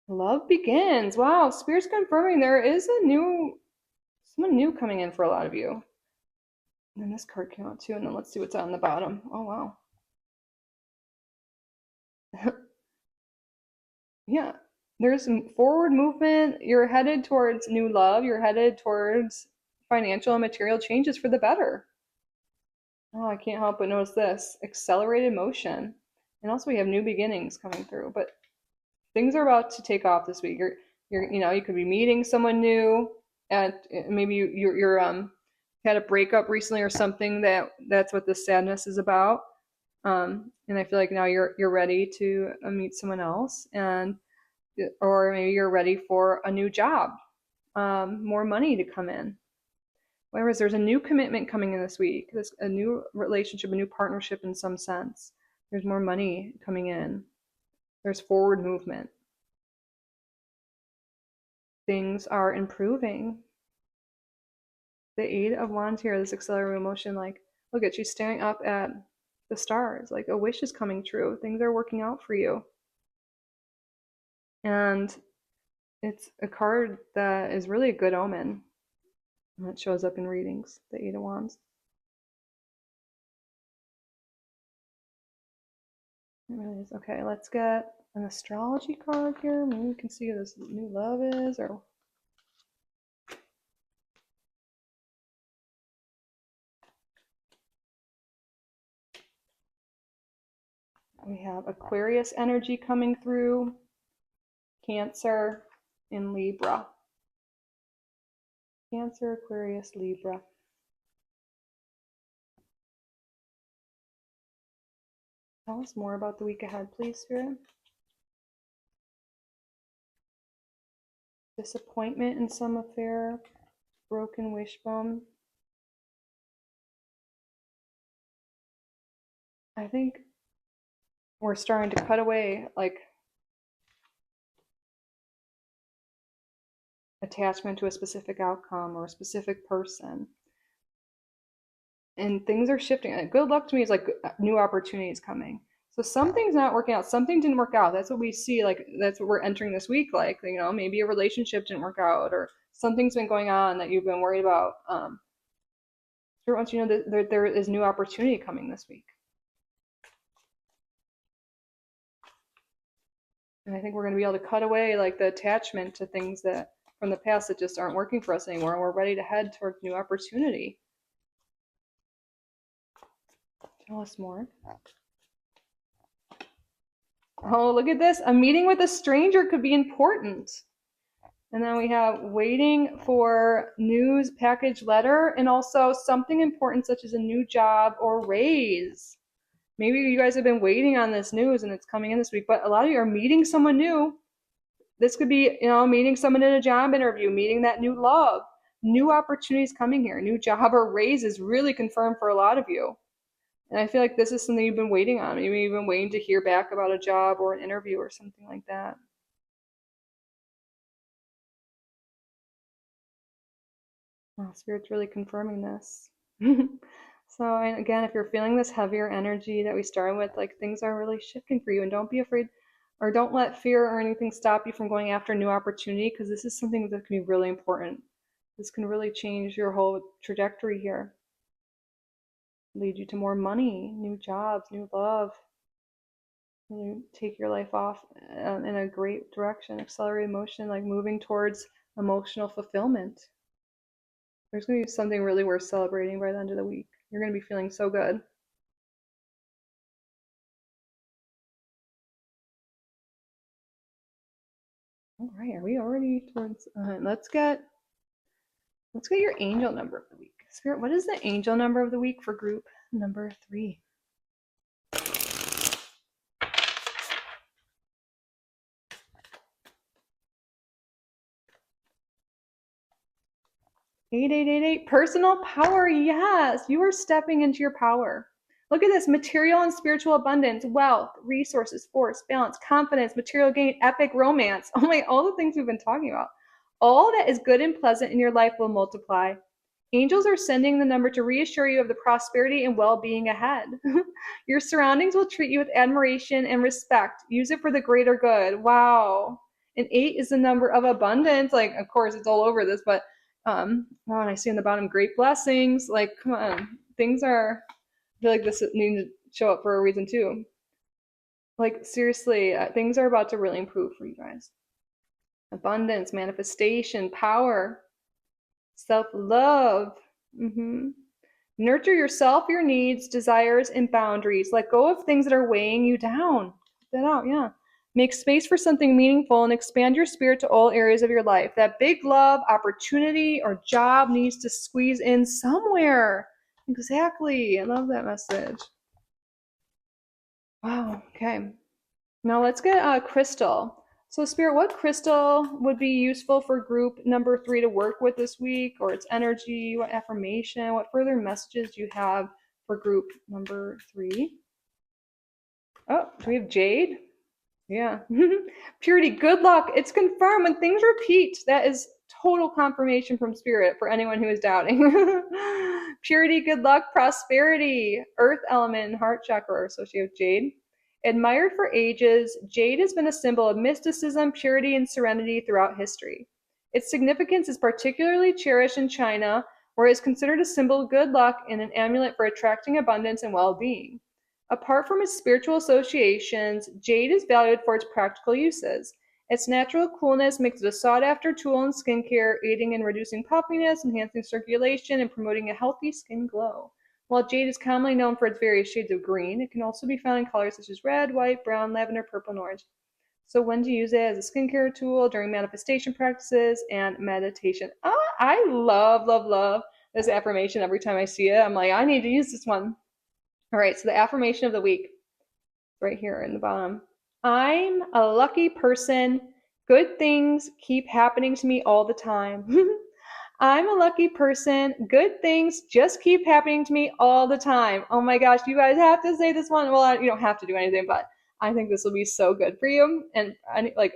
Love begins. Wow, Spirit's confirming there is someone new coming in for a lot of you. And then this card came out too, and then let's see what's on the bottom. Oh, wow. Yeah, there's some forward movement. You're headed towards new love. You're headed towards financial and material changes for the better. Oh, I can't help but notice this accelerated motion. And also, we have new beginnings coming through. But things are about to take off this week. You could be meeting someone new, and maybe you're had a breakup recently or something. That's what this sadness is about. And I feel like now you're ready to meet someone else, or maybe you're ready for a new job, more money to come in. Whereas there's a new commitment coming in this week, a new relationship, a new partnership in some sense. There's more money coming in. There's forward movement. Things are improving. The 8 of Wands here, this accelerated motion, like, look at you staring up at the stars, like a wish is coming true. Things are working out for you. And it's a card that is really a good omen. And it shows up in readings, the 8 of Wands. It really is. Okay, let's get an astrology card here. Maybe we can see who this new love is, or we have Aquarius energy coming through, Cancer, and Libra. Cancer, Aquarius, Libra. Tell us more about the week ahead, please, Spirit. Disappointment in some affair, broken wishbone. I think we're starting to cut away, like, attachment to a specific outcome or a specific person. And things are shifting. Good luck to me is like new opportunities coming. So something's not working out. Something didn't work out. That's what we see. Like, that's what we're entering this week. Like, maybe a relationship didn't work out, or something's been going on that you've been worried about. Spirit wants you to know that there is new opportunity coming this week. And I think we're going to be able to cut away like the attachment to things that from the past that just aren't working for us anymore. And we're ready to head towards new opportunity. Tell us more. Oh, look at this. A meeting with a stranger could be important. And then we have waiting for news package letter, and also something important such as a new job or raise. Maybe you guys have been waiting on this news and it's coming in this week, but a lot of you are meeting someone new. This could be, meeting someone in a job interview, meeting that new love, new opportunities coming here, new job or raise is really confirmed for a lot of you. And I feel like this is something you've been waiting on. Maybe you've been waiting to hear back about a job or an interview or something like that. Oh, Spirit's really confirming this. So, and again, if you're feeling this heavier energy that we started with, like things are really shifting for you, and don't be afraid or don't let fear or anything stop you from going after a new opportunity, because this is something that can be really important. This can really change your whole trajectory here, lead you to more money, new jobs, new love, really take your life off in a great direction, accelerate motion, like moving towards emotional fulfillment. There's going to be something really worth celebrating by the end of the week. You're going to be feeling so good. All right, are we already towards? Let's get your angel number of the week. Spirit, what is the angel number of the week for group number 3? 8888, personal power. Yes, you are stepping into your power. Look at this: material and spiritual abundance, wealth, resources, force, balance, confidence, material gain, epic romance. Oh my, all the things we've been talking about. All that is good and pleasant in your life will multiply. Angels are sending the number to reassure you of the prosperity and well being ahead. Your surroundings will treat you with admiration and respect. Use it for the greater good. Wow. And 8 is the number of abundance. Like, of course, it's all over this, but oh, and I see on the bottom, great blessings. Like, come on. Things are, I feel like this needs to show up for a reason too. Like, seriously, things are about to really improve for you guys. Abundance, manifestation, power, self love. Nurture yourself, your needs, desires, and boundaries. Let go of things that are weighing you down. Put that out, yeah. Make space for something meaningful and expand your spirit to all areas of your life. That big love, opportunity, or job needs to squeeze in somewhere. Exactly. I love that message. Wow. Okay. Now let's get Crystal. So, Spirit, what crystal would be useful for group number 3 to work with this week, or its energy? What affirmation? What further messages do you have for group number 3? Oh, do we have Jade? Yeah. Purity, good luck. It's confirmed when things repeat. That is total confirmation from Spirit for anyone who is doubting. Purity, good luck, prosperity. Earth element, heart chakra associated with Jade. Admired for ages, jade has been a symbol of mysticism, purity, and serenity throughout history. Its significance is particularly cherished in China, where it is considered a symbol of good luck and an amulet for attracting abundance and well being. Apart from its spiritual associations, jade is valued for its practical uses. Its natural coolness makes it a sought after tool in skincare, aiding in reducing puffiness, enhancing circulation, and promoting a healthy skin glow. While jade is commonly known for its various shades of green, it can also be found in colors such as red, white, brown, lavender, purple, and orange. So when to use it as a skincare tool during manifestation practices and meditation. I love, love, love this affirmation every time I see it. I'm like, I need to use this one. All right, so the affirmation of the week, right here in the bottom. I'm a lucky person. Good things keep happening to me all the time. I'm a lucky person. Good things just keep happening to me all the time. Oh my gosh, you guys have to say this one. Well, you don't have to do anything, but I think this will be so good for you. And like,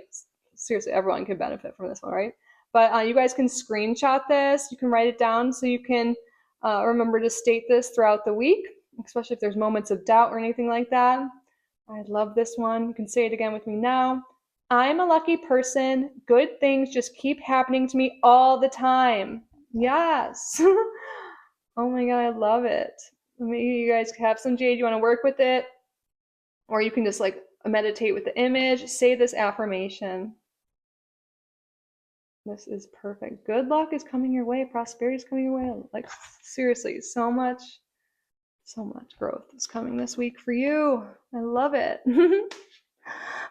seriously, everyone can benefit from this one, right? But you guys can screenshot this. You can write it down so you can remember to state this throughout the week, especially if there's moments of doubt or anything like that. I love this one. You can say it again with me now. I'm a lucky person. Good things just keep happening to me all the time. Yes. Oh my God, I love it. Maybe you guys have some jade, you want to work with it, or you can just like meditate with the image. Say this affirmation. This is perfect. Good luck is coming your way. Prosperity is coming your way. Like, seriously, so much growth is coming this week for you. I love it.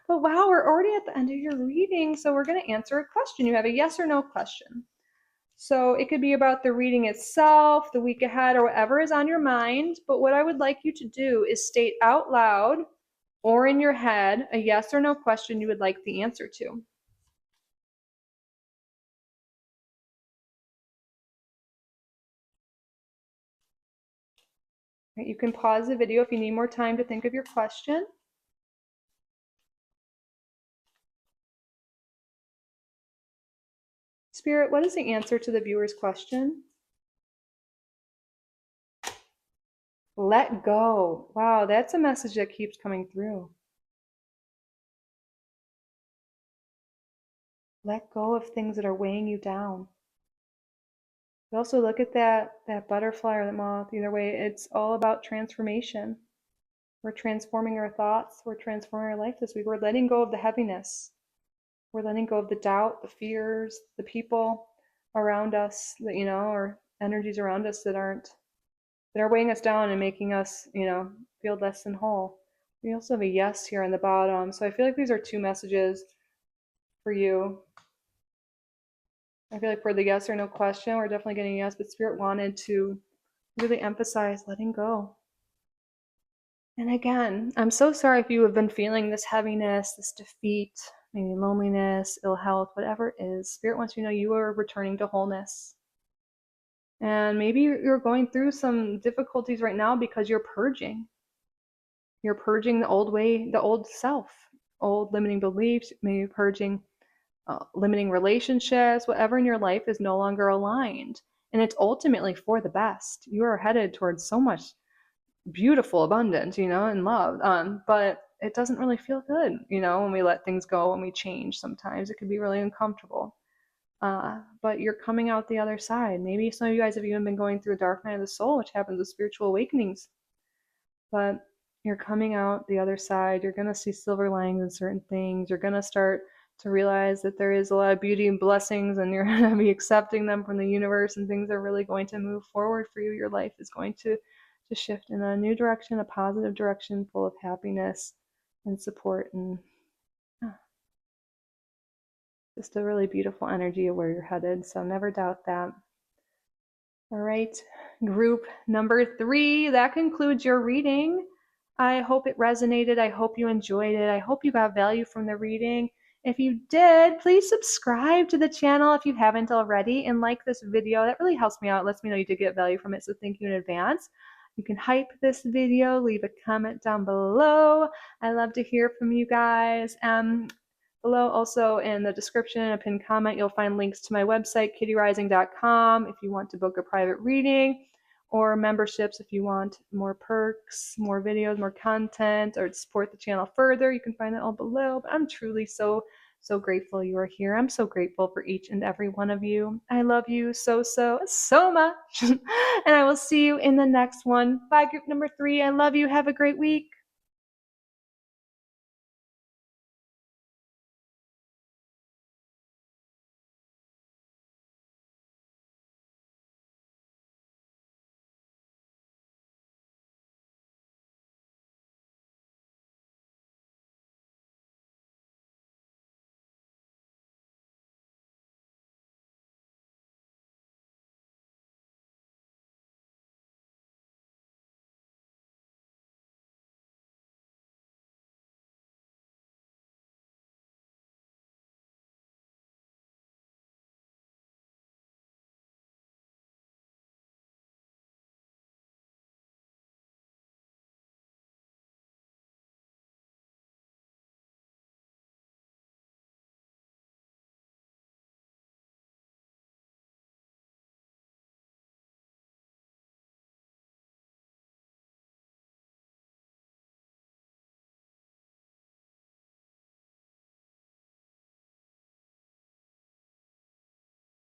But wow, we're already at the end of your reading, so we're going to answer a question. You have a yes or no question. So it could be about the reading itself, the week ahead, or whatever is on your mind. But what I would like you to do is state out loud or in your head a yes or no question you would like the answer to. You can pause the video if you need more time to think of your question. Spirit, what is the answer to the viewer's question? Let go. Wow, that's a message that keeps coming through. Let go of things that are weighing you down. You also look at that butterfly or that moth, either way, it's all about transformation. We're transforming our thoughts, we're transforming our life this week. We're letting go of the heaviness. We're letting go of the doubt, the fears, the people around us that, or energies around us that are weighing us down and making us, feel less than whole. We also have a yes here on the bottom. So I feel like these are two messages for you. I feel like for the yes or no question, we're definitely getting a yes, but Spirit wanted to really emphasize letting go. And again, I'm so sorry if you have been feeling this heaviness, this defeat, maybe loneliness, ill health, whatever it is. Spirit wants you to know you are returning to wholeness. And maybe you're going through some difficulties right now because you're purging. You're purging the old way, the old self, old limiting beliefs, maybe purging limiting relationships, whatever in your life is no longer aligned. And it's ultimately for the best. You are headed towards so much beautiful abundance, and love. But it doesn't really feel good, when we let things go, when we change. Sometimes it can be really uncomfortable. But you're coming out the other side. Maybe some of you guys have even been going through a dark night of the soul, which happens with spiritual awakenings. But you're coming out the other side. You're going to see silver linings in certain things. You're going to start to realize that there is a lot of beauty and blessings, and you're going to be accepting them from the universe, and things are really going to move forward for you. Your life is going to shift in a new direction, a positive direction, full of happiness and support, and just a really beautiful energy of where you're headed. So never doubt that. All right, group number 3, that concludes your reading. I hope it resonated. I hope you enjoyed it. I hope you got value from the reading. If you did, please subscribe to the channel if you haven't already, and like this video. That really helps me out. It lets me know you did get value from it, so thank you in advance. You can hype this video, leave a comment down below. I love to hear from you guys. Below, also in the description, a pinned comment, you'll find links to my website, kittyrising.com, if you want to book a private reading, or memberships if you want more perks, more videos, more content, or to support the channel further. You can find that all below. But I'm truly so grateful you are here. I'm so grateful for each and every one of you. I love you so much. And I will see you in the next one. Bye, group number 3. I love you. Have a great week.